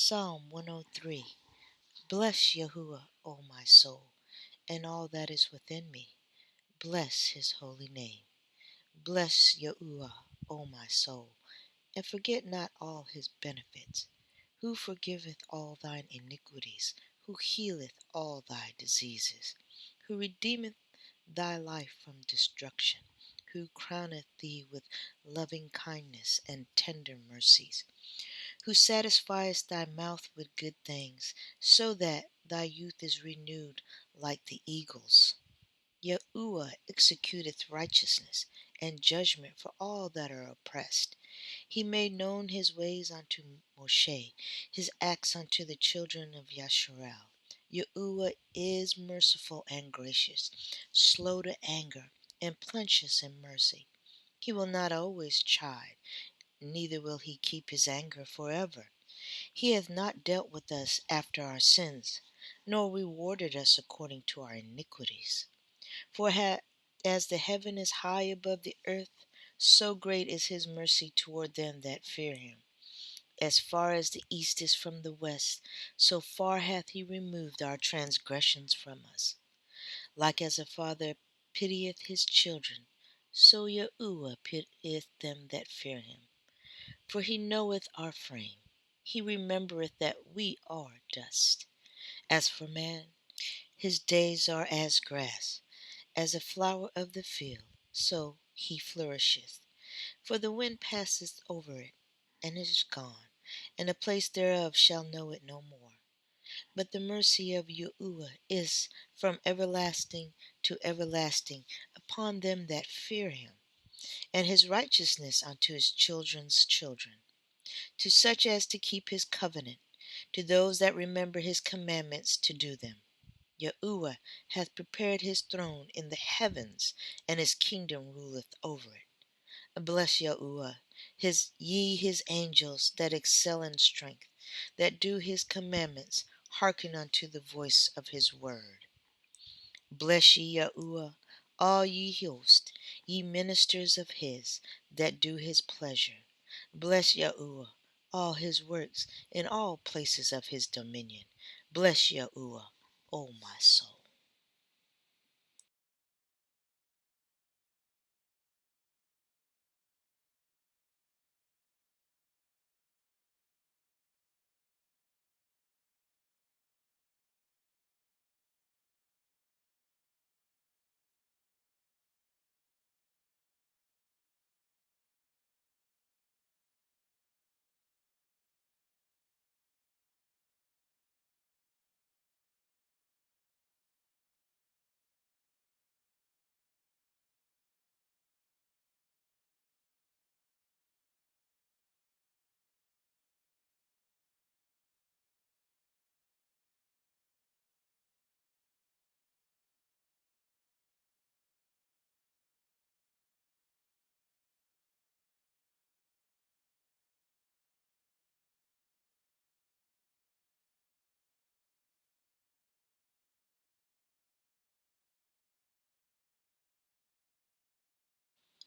Psalm 103. Bless Yahuwah, O my soul, and all that is within me. Bless his holy name. Bless Yahuwah, O my soul, and forget not all his benefits, who forgiveth all thine iniquities, who healeth all thy diseases, who redeemeth thy life from destruction, who crowneth thee with loving kindness and tender mercies, who satisfiest thy mouth with good things, so that thy youth is renewed like the eagles. Yahuwah executeth righteousness and judgment for all that are oppressed. He made known his ways unto Moshe, his acts unto the children of Yasharel. Yahuwah is merciful and gracious, slow to anger, and plenteous in mercy. He will not always chide, neither will he keep his anger forever. He hath not dealt with us after our sins, nor rewarded us according to our iniquities. For as the heaven is high above the earth, so great is his mercy toward them that fear him. As far as the east is from the west, so far hath he removed our transgressions from us. Like as a father pitieth his children, so Yahuwah pitieth them that fear him. For he knoweth our frame. He remembereth that we are dust. As for man, his days are as grass, as a flower of the field, so he flourisheth. For the wind passeth over it, and it is gone, and the place thereof shall know it no more. But the mercy of Yahuwah is from everlasting to everlasting upon them that fear him, and his righteousness unto his children's children, to such as to keep his covenant, to those that remember his commandments to do them. Yahuwah hath prepared his throne in the heavens, and his kingdom ruleth over it. Bless Yahuwah, his angels that excel in strength, that do his commandments, hearken unto the voice of his word. Bless ye Yahuwah, all ye hosts, ye ministers of his, that do his pleasure. Bless Yahuwah, all his works, in all places of his dominion. Bless Yahuwah, O my soul.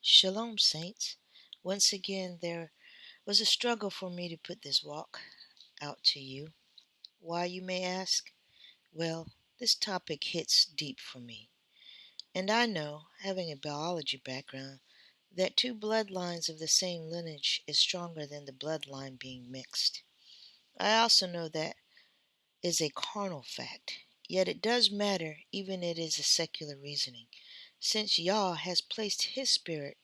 Shalom, saints. Once again, there was a struggle for me to put this walk out to you. Why, you may ask? Well, this topic hits deep for me. And I know, having a biology background, that two bloodlines of the same lineage is stronger than the bloodline being mixed. I also know that is a carnal fact, yet it does matter even it is a secular reasoning, since Yah has placed his spirit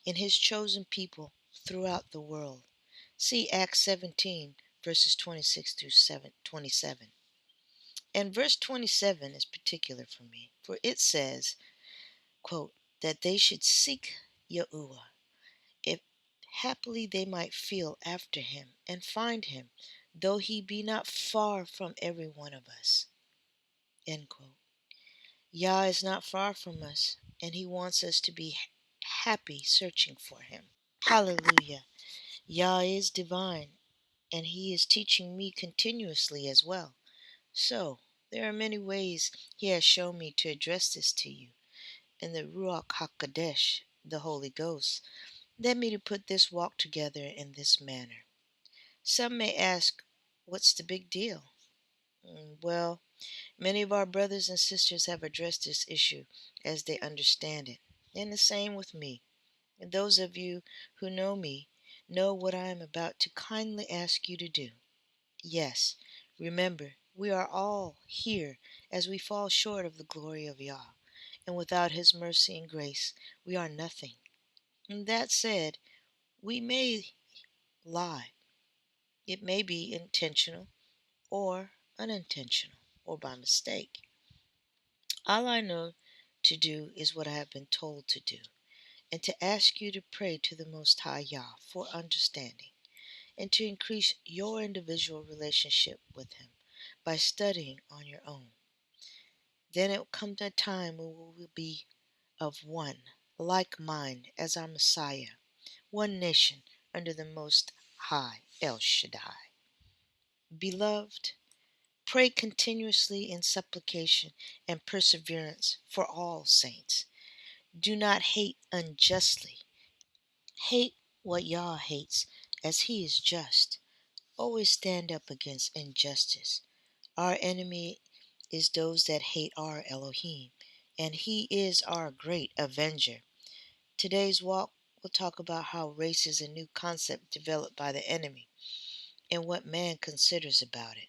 in his chosen people throughout the world. See Acts 17, verses 26 through 27. And verse 27 is particular for me, for it says, quote, that they should seek Yahuwah, if haply they might feel after him and find him, though he be not far from every one of us. End quote. Yah is not far from us, and he wants us to be happy searching for him. Hallelujah. Yah is divine, and he is teaching me continuously as well. So, there are many ways he has shown me to address this to you, and the Ruach HaKodesh, the Holy Ghost, led me to put this walk together in this manner. Some may ask, What's the big deal? Well, many of our brothers and sisters have addressed this issue as they understand it. And the same with me. And those of you who know me know what I am about to kindly ask you to do. Yes, remember, we are all here as we fall short of the glory of Yah, and without His mercy and grace, we are nothing. And that said, we may lie. It may be intentional or unintentional or by mistake. All I know to do is what I have been told to do, and to ask you to pray to the Most High Yah for understanding, and to increase your individual relationship with Him by studying on your own. Then it will come to a time when we will be of one, like mind as our Messiah, one nation under the Most High El Shaddai. Beloved, pray continuously in supplication and perseverance for all saints. Do not hate unjustly. Hate what Yah hates, as He is just. Always stand up against injustice. Our enemy is those that hate our Elohim, and He is our great avenger. Today's walk will talk about how race is a new concept developed by the enemy and what man considers about it.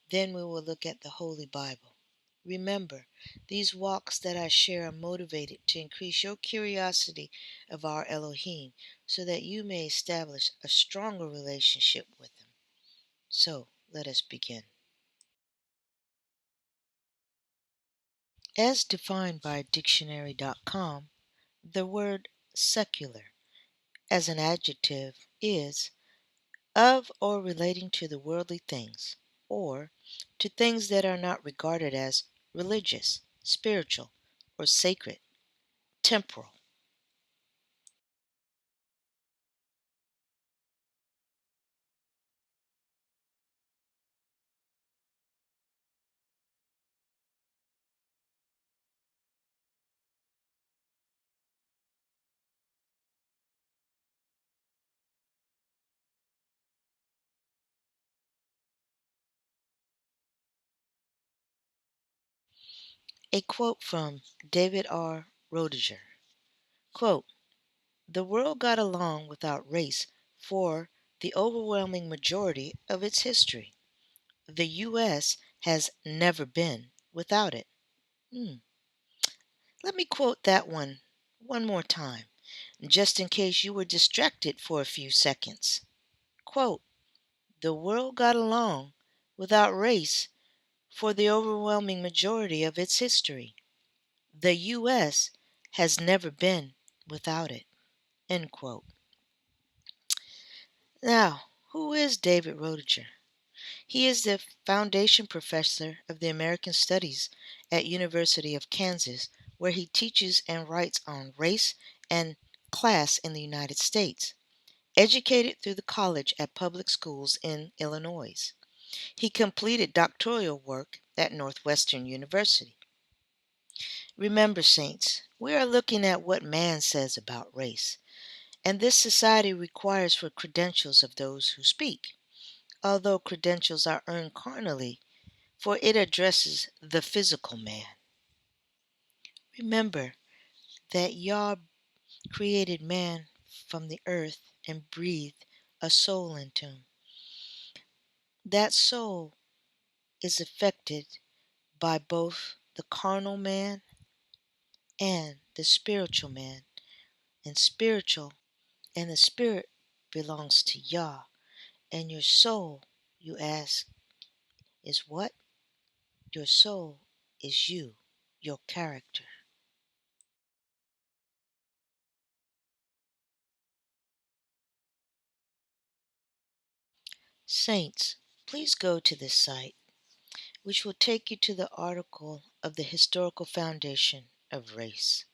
Then we will look at the Holy Bible. Remember, these walks that I share are motivated to increase your curiosity of our Elohim so that you may establish a stronger relationship with Him. So, let us begin. As defined by dictionary.com, the word secular as an adjective is of or relating to the worldly things, or to things that are not regarded as religious, spiritual, or sacred, temporal. A quote from David R. Rodiger. Quote, "The world got along without race for the overwhelming majority of its history. The U.S. has never been without it." Hmm. Let me quote that one more time, just in case you were distracted for a few seconds. Quote, "The world got along without race for the overwhelming majority of its history. The U.S. has never been without it." End quote. Now, who is David Rodiger? He is the foundation professor of the American Studies at University of Kansas, where he teaches and writes on race and class in the United States. Educated through the college at public schools in Illinois, he completed doctoral work at Northwestern University. Remember, saints, we are looking at what man says about race, and this society requires for credentials of those who speak, although credentials are earned carnally, for it addresses the physical man. Remember that Yah created man from the earth and breathed a soul into him. That soul is affected by both the carnal man and the spiritual man, and the spirit belongs to Yah, and your soul, you ask, is what? Your soul is you, your character. Saints, please go to this site, which will take you to the article of the historical foundation of race.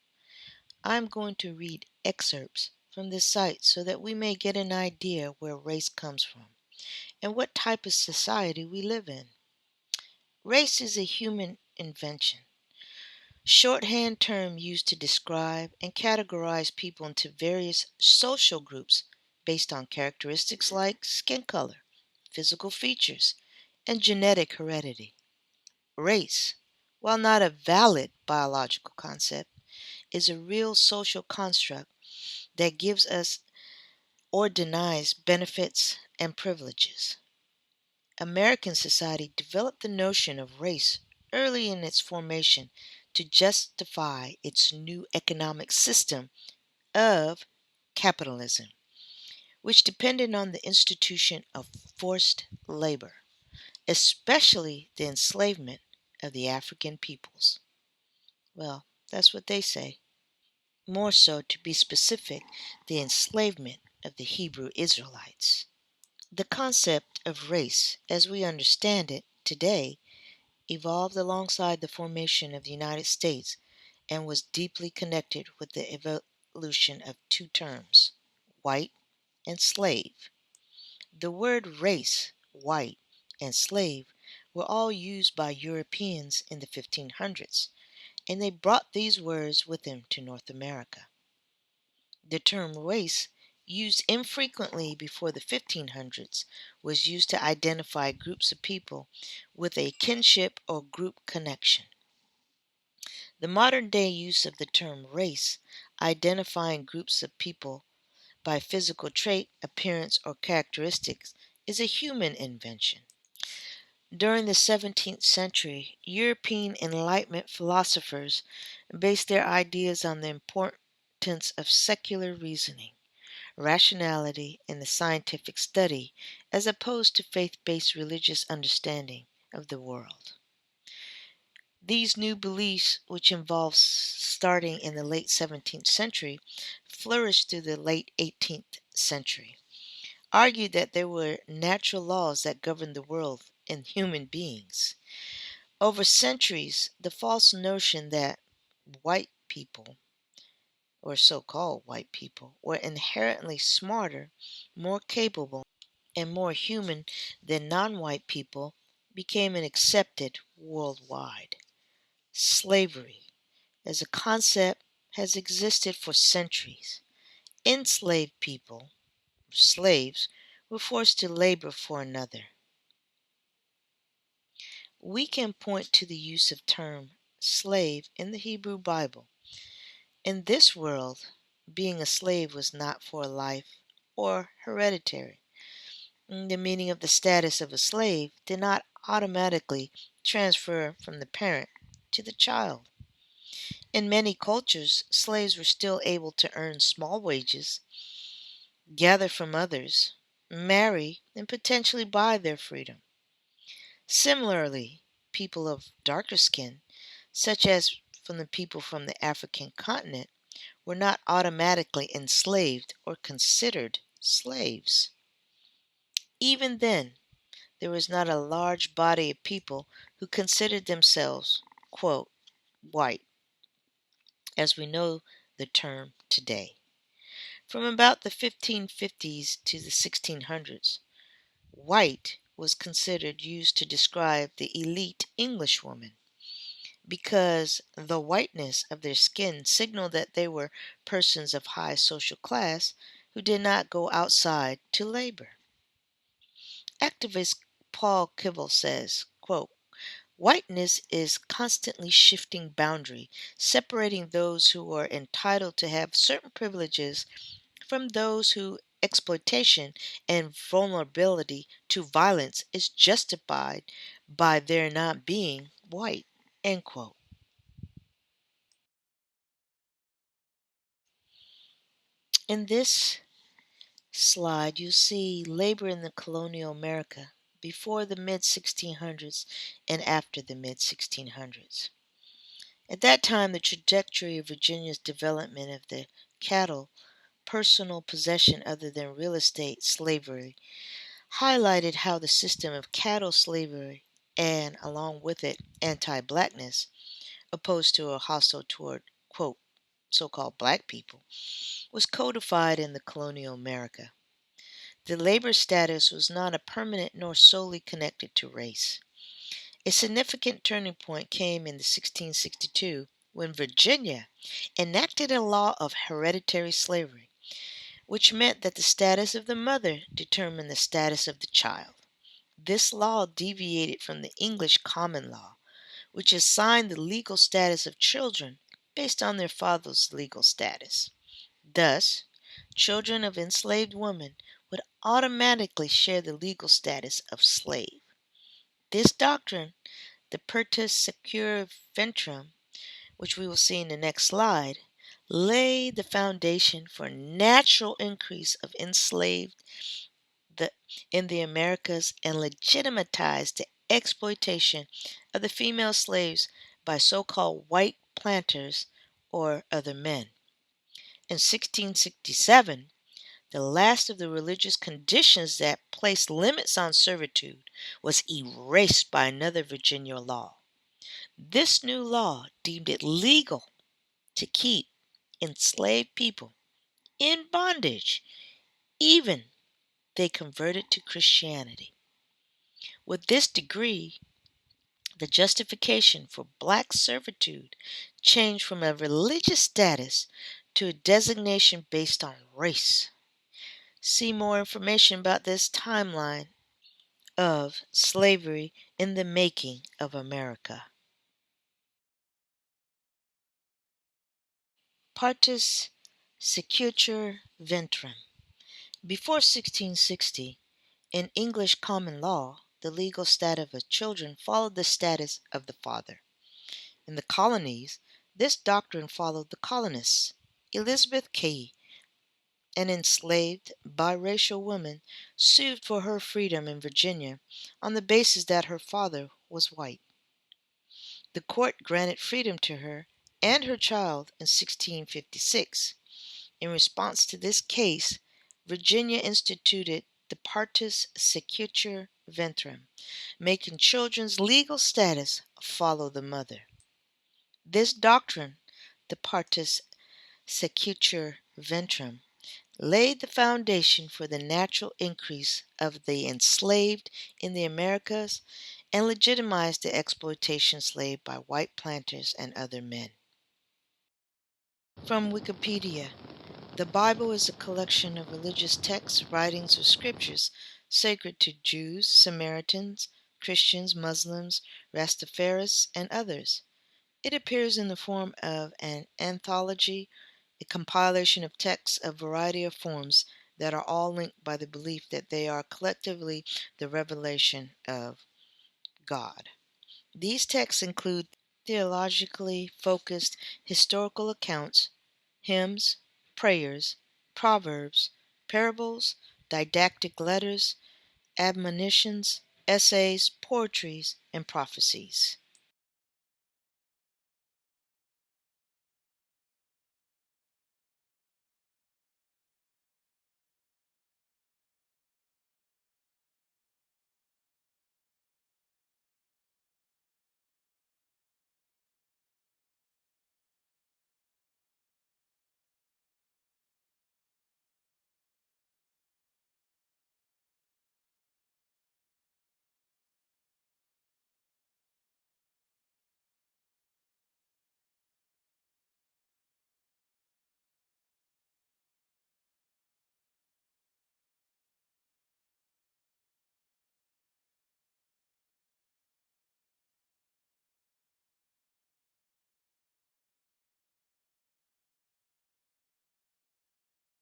I'm going to read excerpts from this site so that we may get an idea where race comes from and what type of society we live in. Race is a human invention, shorthand term used to describe and categorize people into various social groups based on characteristics like skin color, physical features, and genetic heredity. Race, while not a valid biological concept, is a real social construct that gives us or denies benefits and privileges. American society developed the notion of race early in its formation to justify its new economic system of capitalism, which depended on the institution of forced labor, especially the enslavement of the African peoples. Well, that's what they say. More so, to be specific, the enslavement of the Hebrew Israelites. The concept of race, as we understand it today, evolved alongside the formation of the United States and was deeply connected with the evolution of two terms, white and slave. The word race, white, and slave were all used by Europeans in the 1500s, and they brought these words with them to North America. The term race, used infrequently before the 1500s, was used to identify groups of people with a kinship or group connection. The modern day use of the term race, identifying groups of people by physical trait, appearance, or characteristics, is a human invention. During the 17th century, European Enlightenment philosophers based their ideas on the importance of secular reasoning, rationality, and the scientific study, as opposed to faith-based religious understanding of the world. These new beliefs, which involved starting in the late 17th century, flourished through the late 18th century, argued that there were natural laws that governed the world and human beings. Over centuries, the false notion that white people, or so-called white people, were inherently smarter, more capable, and more human than non-white people became an accepted worldwide. Slavery, as a concept, has existed for centuries. Enslaved people, slaves, were forced to labor for another. We can point to the use of term slave in the Hebrew Bible. In this world, being a slave was not for life or hereditary. The meaning of the status of a slave did not automatically transfer from the parent to the child. In many cultures, slaves were still able to earn small wages, gather from others, marry, and potentially buy their freedom. Similarly, people of darker skin, such as from the people from the African continent, were not automatically enslaved or considered slaves. Even then, there was not a large body of people who considered themselves, quote, white, as we know the term today. From about the 1550s to the 1600s, white was considered used to describe the elite Englishwoman because the whiteness of their skin signaled that they were persons of high social class who did not go outside to labor. Activist Paul Kivel says, quote, whiteness is constantly shifting boundary, separating those who are entitled to have certain privileges from those who exploitation and vulnerability to violence is justified by their not being white. End quote. In this slide, you see labor in the colonial America before the mid 1600s and after the mid 1600s. At that time, the trajectory of Virginia's development of the cattle, personal possession other than real estate slavery, highlighted how the system of cattle slavery and, along with it, anti blackness, opposed to or hostile toward, quote, so called black people, was codified in the colonial America. The labor status was not a permanent nor solely connected to race. A significant turning point came in 1662 when Virginia enacted a law of hereditary slavery, which meant that the status of the mother determined the status of the child. This law deviated from the English common law, which assigned the legal status of children based on their father's legal status. Thus, children of enslaved women would automatically share the legal status of slave. This doctrine, the Pertus Secure Ventrum, which we will see in the next slide, laid the foundation for natural increase of enslaved the, in the Americas and legitimatized the exploitation of the female slaves by so-called white planters or other men. In 1667, the last of the religious conditions that placed limits on servitude was erased by another Virginia law. This new law deemed it legal to keep enslaved people in bondage, even they converted to Christianity. With this decree, the justification for black servitude changed from a religious status to a designation based on race. See more information about this timeline of slavery in the making of America. Partus Secutor Ventrum. Before 1660, in English common law, the legal status of children followed the status of the father. In the colonies, this doctrine followed the colonists. Elizabeth Cady, an enslaved biracial woman, sued for her freedom in Virginia on the basis that her father was white. The court granted freedom to her and her child in 1656. In response to this case, Virginia instituted the Partus Secutor Ventrum, making children's legal status follow the mother. This doctrine, the Partus Secutor Ventrum, laid the foundation for the natural increase of the enslaved in the Americas and legitimized the exploitation slave by white planters and other men. From Wikipedia, the Bible is a collection of religious texts, writings, or scriptures sacred to Jews, Samaritans, Christians, Muslims, Rastafaris, and others. It appears in the form of an anthology, a compilation of texts of variety of forms that are all linked by the belief that they are collectively the revelation of God. These texts include theologically focused historical accounts, hymns, prayers, proverbs, parables, didactic letters, admonitions, essays, poetries, and prophecies.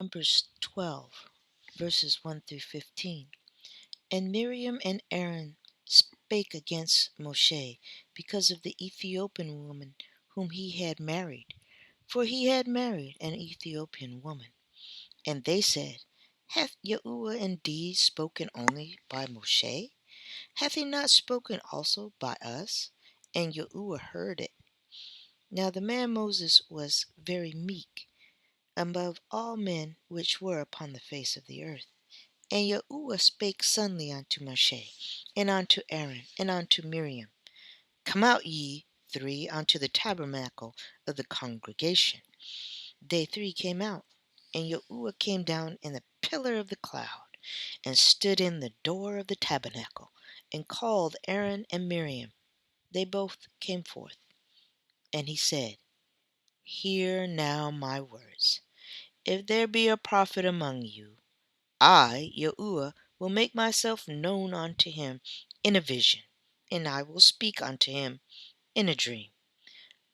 Numbers 12, verses 1 through 15. And Miriam and Aaron spake against Moshe because of the Ethiopian woman whom he had married, for he had married an Ethiopian woman. And they said, Hath Yahuwah indeed spoken only by Moshe? Hath he not spoken also by us? And Yahuwah heard it. Now the man Moses was very meek above all men which were upon the face of the earth. And Yahuwah spake suddenly unto Moshe, and unto Aaron, and unto Miriam, Come out ye three unto the tabernacle of the congregation. They three came out, and Yahuwah came down in the pillar of the cloud, and stood in the door of the tabernacle, and called Aaron and Miriam. They both came forth. And he said, Hear now my words. If there be a prophet among you, I, Yahuwah, will make myself known unto him in a vision, and I will speak unto him in a dream.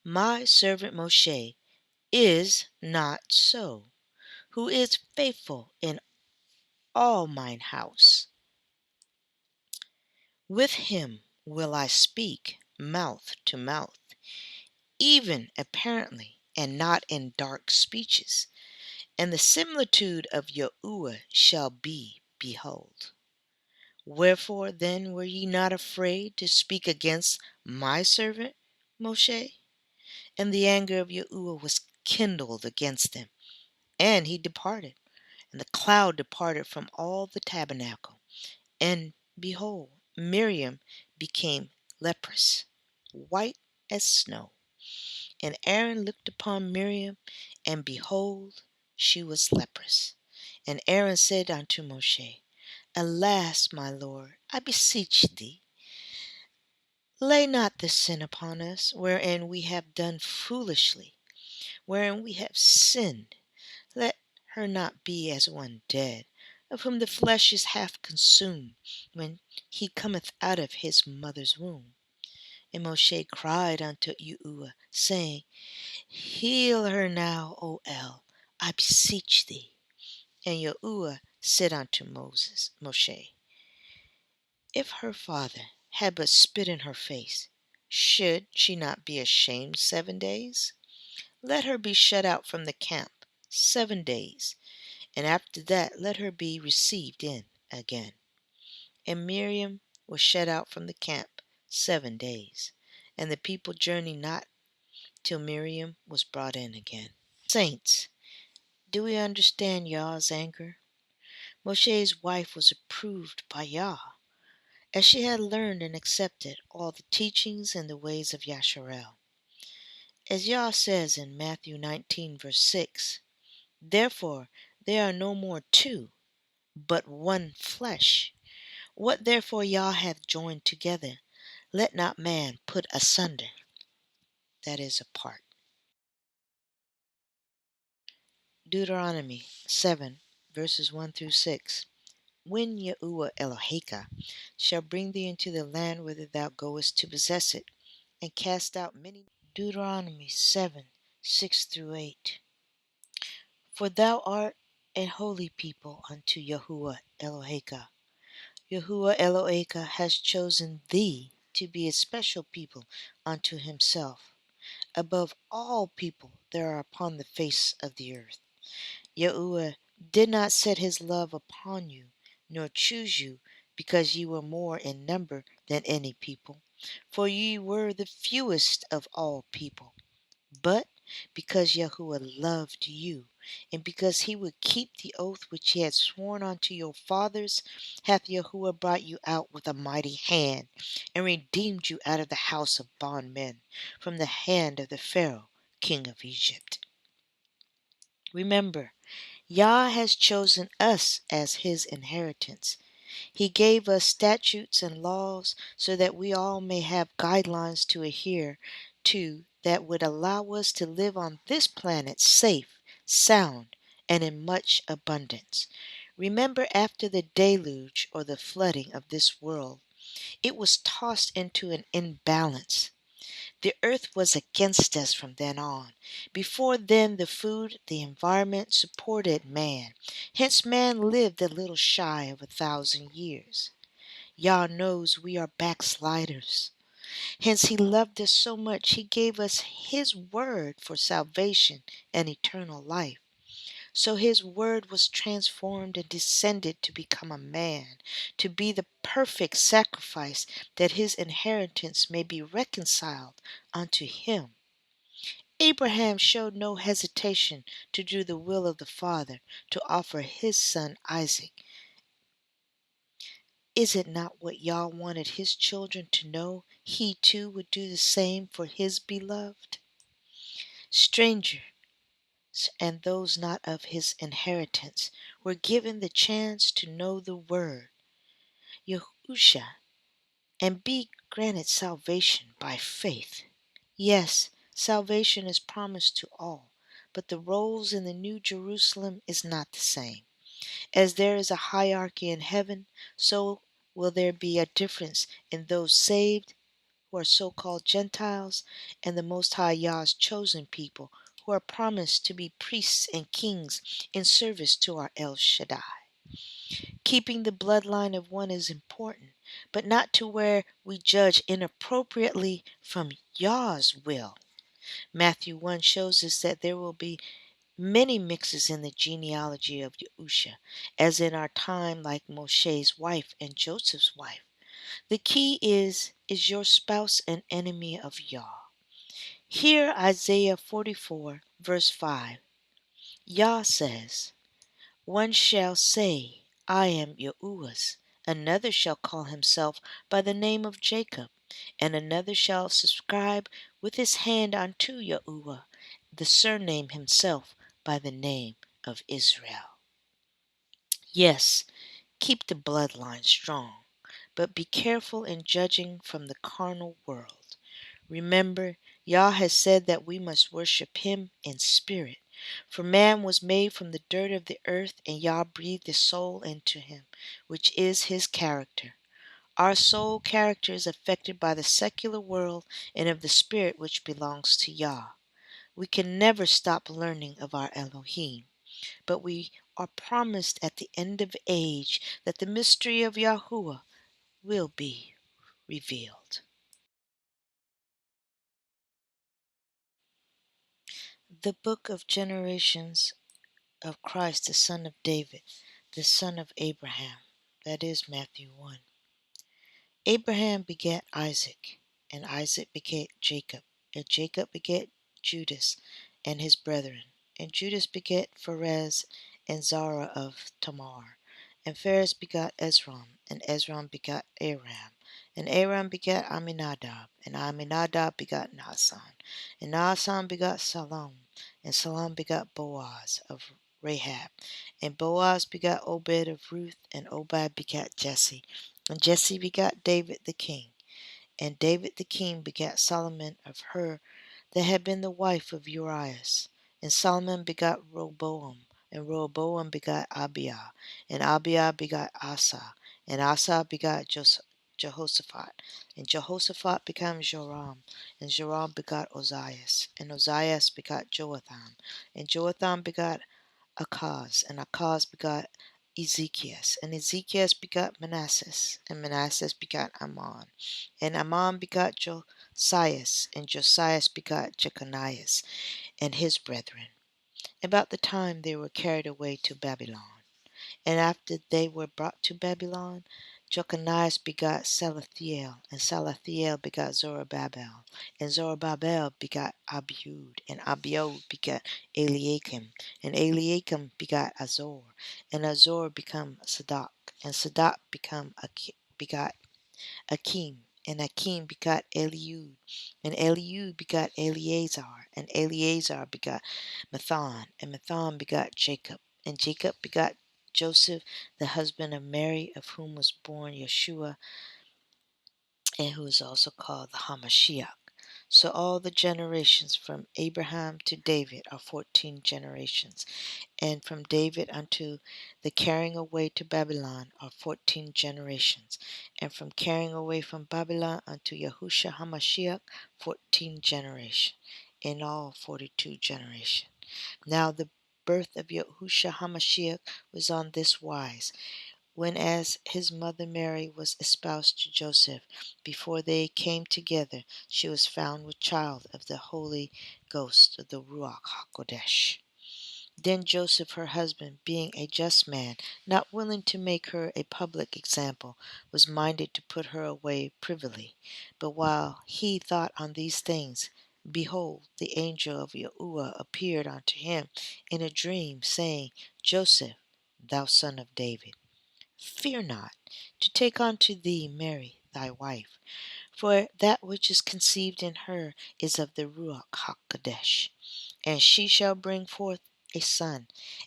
My servant Moshe is not so, who is faithful in all mine house. With him will I speak mouth to mouth, even apparently, and not in dark speeches. And the similitude of Yahuwah shall be, behold. Wherefore then were ye not afraid to speak against my servant Moshe? And the anger of Yahuwah was kindled against them, and he departed. And the cloud departed from all the tabernacle. And behold, Miriam became leprous, white as snow. And Aaron looked upon Miriam, and behold, she was leprous. And Aaron said unto Moshe, Alas, my Lord, I beseech thee, lay not this sin upon us, wherein we have done foolishly, wherein we have sinned. Let her not be as one dead, of whom the flesh is half consumed, when he cometh out of his mother's womb. And Moshe cried unto Yahuwah, saying, Heal her now, O El, I beseech thee. And Yahuwah said unto Moshe, If her father had but spit in her face, should she not be ashamed 7 days? Let her be shut out from the camp 7 days, and after that let her be received in again. And Miriam was shut out from the camp 7 days, and the people journeyed not till Miriam was brought in again. Saints, do we understand Yah's anger? Moshe's wife was approved by Yah, as she had learned and accepted all the teachings and the ways of Yasharel. As Yah says in Matthew 19, verse 6, Therefore there are no more two, but one flesh. What therefore Yah hath joined together, let not man put asunder, that is, apart. Deuteronomy 7, verses 1 through 6. When Yahuwah Eloheka shall bring thee into the land whither thou goest to possess it, and cast out many. Deuteronomy 7, 6 through 8. For thou art a holy people unto Yahuwah Eloheka. Yahuwah Eloheka has chosen thee to be a special people unto himself, above all people that are upon the face of the earth. Yahuwah did not set his love upon you, nor choose you, because ye were more in number than any people, for ye were the fewest of all people. But because Yahuwah loved you, and because he would keep the oath which he had sworn unto your fathers, hath Yahuwah brought you out with a mighty hand, and redeemed you out of the house of bondmen, from the hand of the Pharaoh, king of Egypt. Remember, Yah has chosen us as his inheritance. He gave us statutes and laws so that we all may have guidelines to adhere to that would allow us to live on this planet safe, sound, and in much abundance. Remember, after the deluge or the flooding of this world, it was tossed into an imbalance. The earth was against us from then on. Before then, the food, the environment supported man. Hence, man lived a little shy of 1,000 years. Yah knows we are backsliders. Hence, he loved us so much, he gave us his word for salvation and eternal life. So his word was transformed and descended to become a man, to be the perfect sacrifice, that his inheritance may be reconciled unto him. Abraham showed no hesitation to do the will of the Father, to offer his son Isaac. Is it not what Yah wanted his children to know? He too would do the same for his beloved. Strangers and those not of his inheritance were given the chance to know the word, Yahusha, and be granted salvation by faith. Yes, salvation is promised to all, but the roles in the New Jerusalem is not the same. As there is a hierarchy in heaven, so will there be a difference in those saved, who are so called Gentiles, and the Most High Yah's chosen people, who are promised to be priests and kings in service to our El Shaddai. Keeping the bloodline of one is important, but not to where we judge inappropriately from Yah's will. Matthew 1 shows us that there will be many mixes in the genealogy of Yahusha, as in our time like Moshe's wife and Joseph's wife. The key is your spouse an enemy of Yah? Here Isaiah 44 verse 5. Yah says, one shall say, I am Yahuwah's, another shall call himself by the name of Jacob, and another shall subscribe with his hand unto Yahuwah, the surname himself by the name of Israel. Yes, keep the bloodline strong, but be careful in judging from the carnal world. Remember, Yah has said that we must worship him in spirit. For man was made from the dirt of the earth, and Yah breathed his soul into him, which is his character. Our soul character is affected by the secular world and of the spirit which belongs to Yah. We can never stop learning of our Elohim, but we are promised at the end of age that the mystery of Yahuwah will be revealed. The Book of Generations of Christ, the son of David, the son of Abraham. That is Matthew 1. Abraham begat Isaac, and Isaac begat Jacob, and Jacob begat Judas and his brethren, and Judas begat Pharez and Zara of Tamar, and Pharez begat Ezron, and Ezron begat Aram, and Aram begat Aminadab, and Aminadab begat Naasson, and Naasson begat Salom, and Salom begat Boaz of Rahab, and Boaz begat Obed of Ruth, and Obed begat Jesse, and Jesse begat David the king, and David the king begat Solomon of her that had been the wife of Urias. And Solomon begat Rehoboam, and Rehoboam begat Abiah, and Abiah begat Asa, and Asa begat Jehoshaphat, and Jehoshaphat begat Joram, and Joram begat Ozias, and Ozias begat Joatham, and Joatham begat Achaz, and Achaz begat Ezekias, and Ezekias begat Manasseh, and Manasseh begat Ammon, and Ammon begat Josias, and Josias begat Jeconias, and his brethren, about the time they were carried away to Babylon. And after they were brought to Babylon, Jeconias begat Salathiel, and Salathiel begat Zorobabel, and Zorobabel begat Abiud, and Abiud begat Eliakim, and Eliakim begat Azor, and Azor became Sadak, and Sadak begat Akim, and Akim begat Eliud, and Eliud begat Eleazar, and Eleazar begat Matthan, and Matthan begat Jacob, and Jacob begat Joseph, the husband of Mary, of whom was born Yeshua, and who is also called the Hamashiach. So all the generations from Abraham to David are 14 generations, and from David unto the carrying away to Babylon are 14 generations, and from carrying away from Babylon unto Yahusha Hamashiach 14 generations, in all 42 generations. Now the birth of Yahusha Hamashiach was on this wise. When as his mother Mary was espoused to Joseph, before they came together, she was found with child of the Holy Ghost of the Ruach HaKodesh. Then Joseph her husband, being a just man, not willing to make her a public example, was minded to put her away privily. But while he thought on these things, behold, the angel of Yahuwah appeared unto him in a dream, saying, Joseph, thou son of David, fear not to take unto thee Mary thy wife, for that which is conceived in her is of the Ruach HaKodesh, and she shall bring forth a son,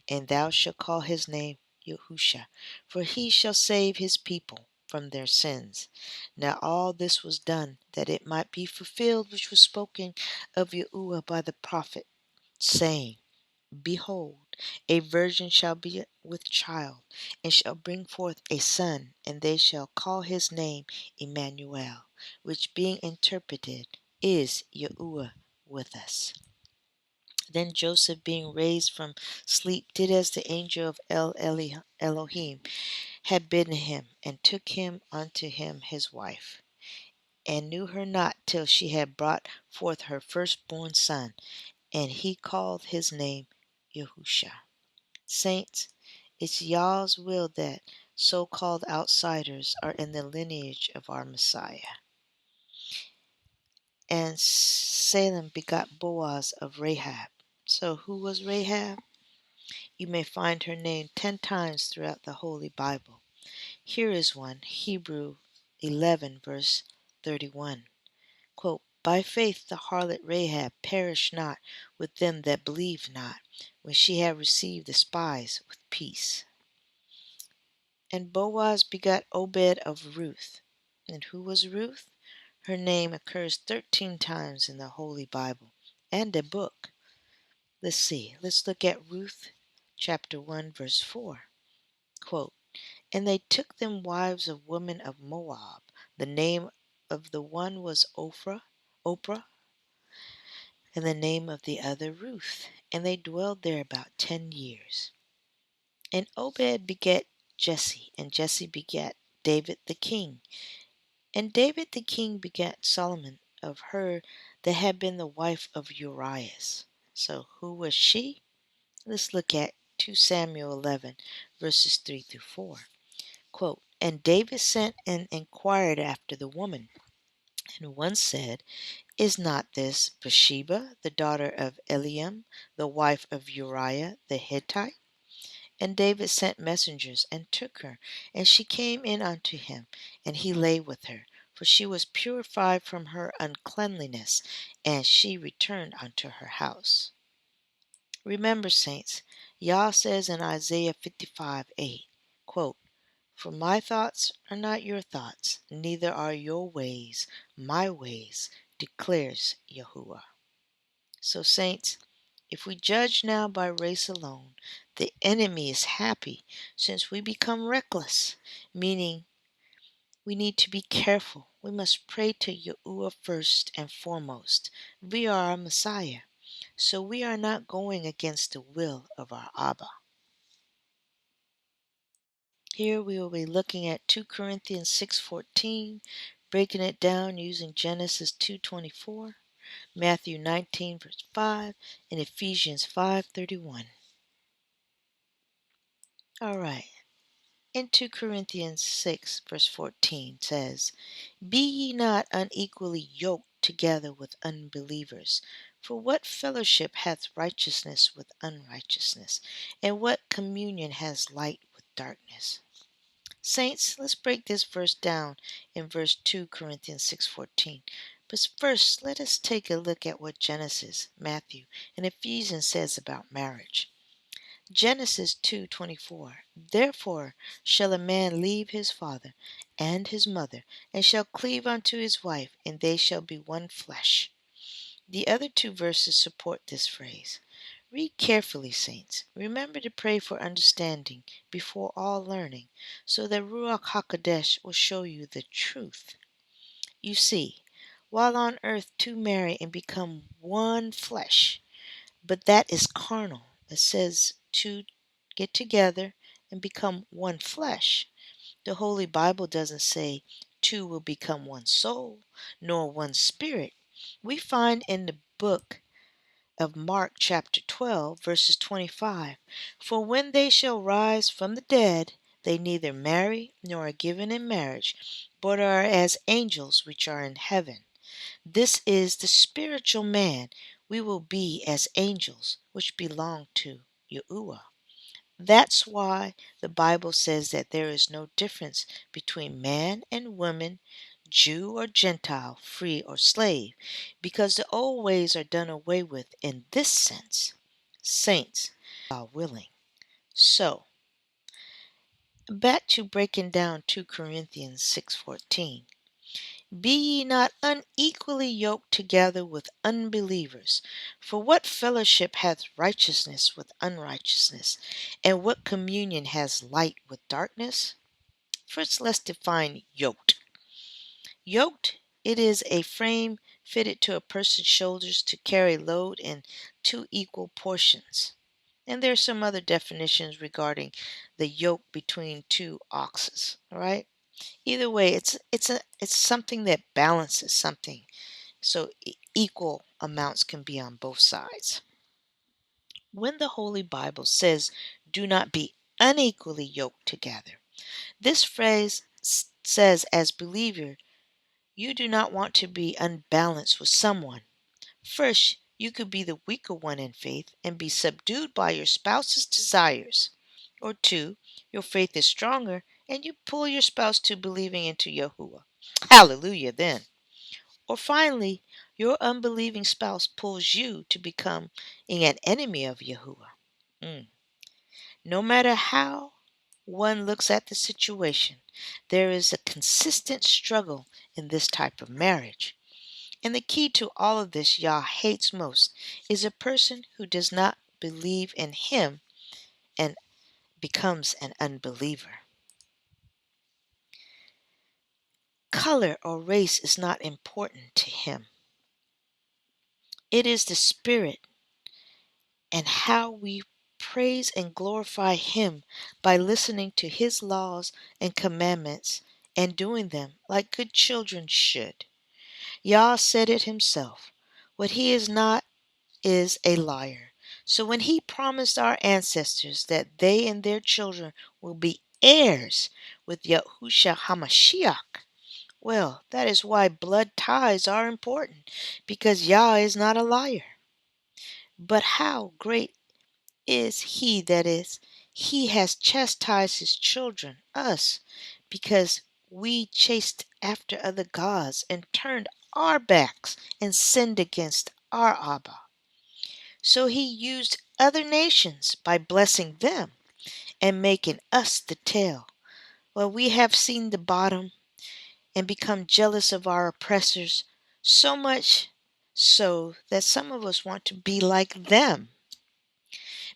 and thou shalt call his name Yahusha, for he shall save his people from their sins. Now all this was done that it might be fulfilled which was spoken of Yahuwah by the prophet, saying, Behold, A virgin shall be with child, and shall bring forth a son, and they shall call his name Emmanuel, which being interpreted is Yahuwah with us. Then Joseph, being raised from sleep, did as the angel of Elohim had bidden him, and took him unto him his wife, and knew her not till she had brought forth her firstborn son, and he called his name Yahusha. Saints, it's Yah's will that so-called outsiders are in the lineage of our Messiah. And Salem begot Boaz of Rahab. So who was Rahab? You may find her name 10 times throughout the Holy Bible. Here is one, Hebrew 11, verse 31. Quote, By faith the harlot Rahab perished not with them that believed not, when she had received the spies with peace. And Boaz begot Obed of Ruth. And who was Ruth? Her name occurs 13 times in the Holy Bible and a book. Let's see. Let's look at Ruth chapter 1 verse 4. Quote, And they took them wives of women of Moab. The name of the one was Oprah, and the name of the other Ruth. And they dwelled there about 10 years. And Obed begat Jesse, and Jesse begat David the king. And David the king begat Solomon of her that had been the wife of Urias. So who was she? Let's look at 2 Samuel 11, verses 3 through 4. Quote, And David sent and inquired after the woman. And one said, Is not this Bathsheba, the daughter of Eliam, the wife of Uriah the Hittite? And David sent messengers, and took her, and she came in unto him, and he lay with her, for she was purified from her uncleanliness, and she returned unto her house. Remember, saints, Yah says in Isaiah 55:8, quote, For my thoughts are not your thoughts, neither are your ways my ways, declares Yahuwah. So, saints, if we judge now by race alone, the enemy is happy since we become reckless, meaning we need to be careful. We must pray to Yahuwah first and foremost. We are our Messiah, so we are not going against the will of our Abba. Here we will be looking at 2 Corinthians 6:14, breaking it down using Genesis 2:24, Matthew 19 verse 5, and Ephesians 5:31. All right. In 2 Corinthians 6 verse 14 says, Be ye not unequally yoked together with unbelievers. For what fellowship hath righteousness with unrighteousness? And what communion has light with darkness? Saints, let's break this verse down in verse 2 Corinthians 6:14. But first, let us take a look at what Genesis, Matthew, and Ephesians says about marriage. Genesis 2:24. Therefore shall a man leave his father and his mother, and shall cleave unto his wife, and they shall be one flesh. The other two verses support this phrase. Read carefully, saints. Remember to pray for understanding before all learning, so that Ruach HaKodesh will show you the truth. You see, while on earth two marry and become one flesh, but that is carnal. It says two get together and become one flesh. The Holy Bible doesn't say two will become one soul, nor one spirit. We find in the book of Mark chapter 12, verses 25, For when they shall rise from the dead, they neither marry nor are given in marriage, but are as angels which are in heaven. This is the spiritual man. We will be as angels which belong to Yahuwah. That's why the Bible says that there is no difference between man and woman, Jew or Gentile, free or slave, because the old ways are done away with in this sense. Saints, God willing. So, back to breaking down 2 Corinthians 6:14. Be ye not unequally yoked together with unbelievers. For what fellowship hath righteousness with unrighteousness? And what communion has light with darkness? First, let's define yoked. Yoked, it is a frame fitted to a person's shoulders to carry load in two equal portions. And there are some other definitions regarding the yoke between two oxes. All right. Either way, it's something that balances something, so equal amounts can be on both sides. When the Holy Bible says, "Do not be unequally yoked together," this phrase says, as believer, you do not want to be unbalanced with someone. First, you could be the weaker one in faith and be subdued by your spouse's desires. Or two, your faith is stronger and you pull your spouse to believing into Yahuwah. Hallelujah, then. Or finally, your unbelieving spouse pulls you to becoming an enemy of Yahuwah. Mm. No matter how one looks at the situation, there is a consistent struggle in this type of marriage. And the key to all of this Yah hates most is a person who does not believe in Him and becomes an unbeliever. Color or race is not important to Him. It is the Spirit and how we praise and glorify Him by listening to His laws and commandments and doing them like good children should. Yah said it Himself. What He is not is a liar. So when He promised our ancestors that they and their children will be heirs with Yahushua HaMashiach, well, that is why blood ties are important, because Yah is not a liar. But how great is He that is? He has chastised His children, us, because we chased after other gods and turned our backs and sinned against our Abba. So He used other nations by blessing them and making us the tail. Well, we have seen the bottom and become jealous of our oppressors, so much so that some of us want to be like them,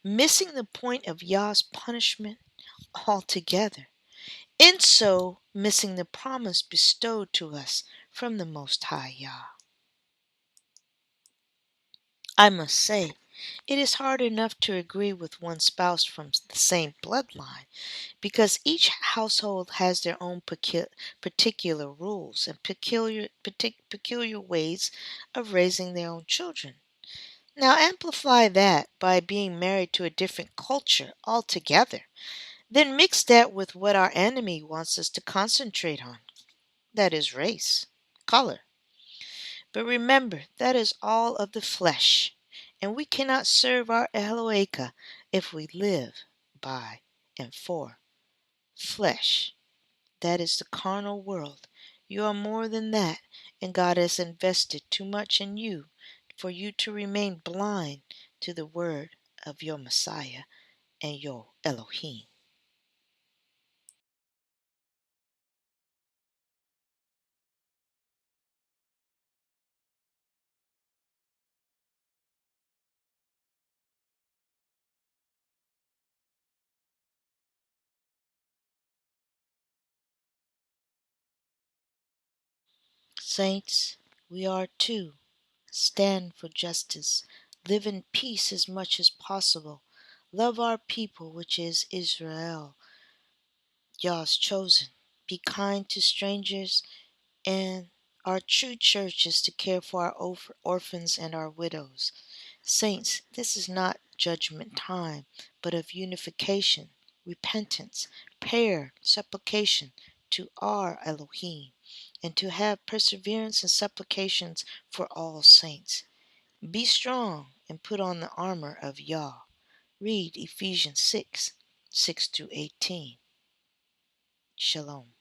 missing the point of Yah's punishment altogether, and so missing the promise bestowed to us from the Most High Yah. I must say, it is hard enough to agree with one spouse from the same bloodline, because each household has their own particular rules and peculiar ways of raising their own children. Now amplify that by being married to a different culture altogether. Then mix that with what our enemy wants us to concentrate on, that is race, color. But remember, that is all of the flesh, and we cannot serve our Eloheka if we live by and for flesh. That is the carnal world. You are more than that, and God has invested too much in you for you to remain blind to the word of your Messiah and your Elohim. Saints, we are too. Stand for justice. Live in peace as much as possible. Love our people, which is Israel, Yah's chosen. Be kind to strangers, and our true church is to care for our orphans and our widows. Saints, this is not judgment time, but of unification, repentance, prayer, supplication to our Elohim, and to have perseverance and supplications for all saints. Be strong and put on the armor of Yah. Read Ephesians 6:6-18. Shalom.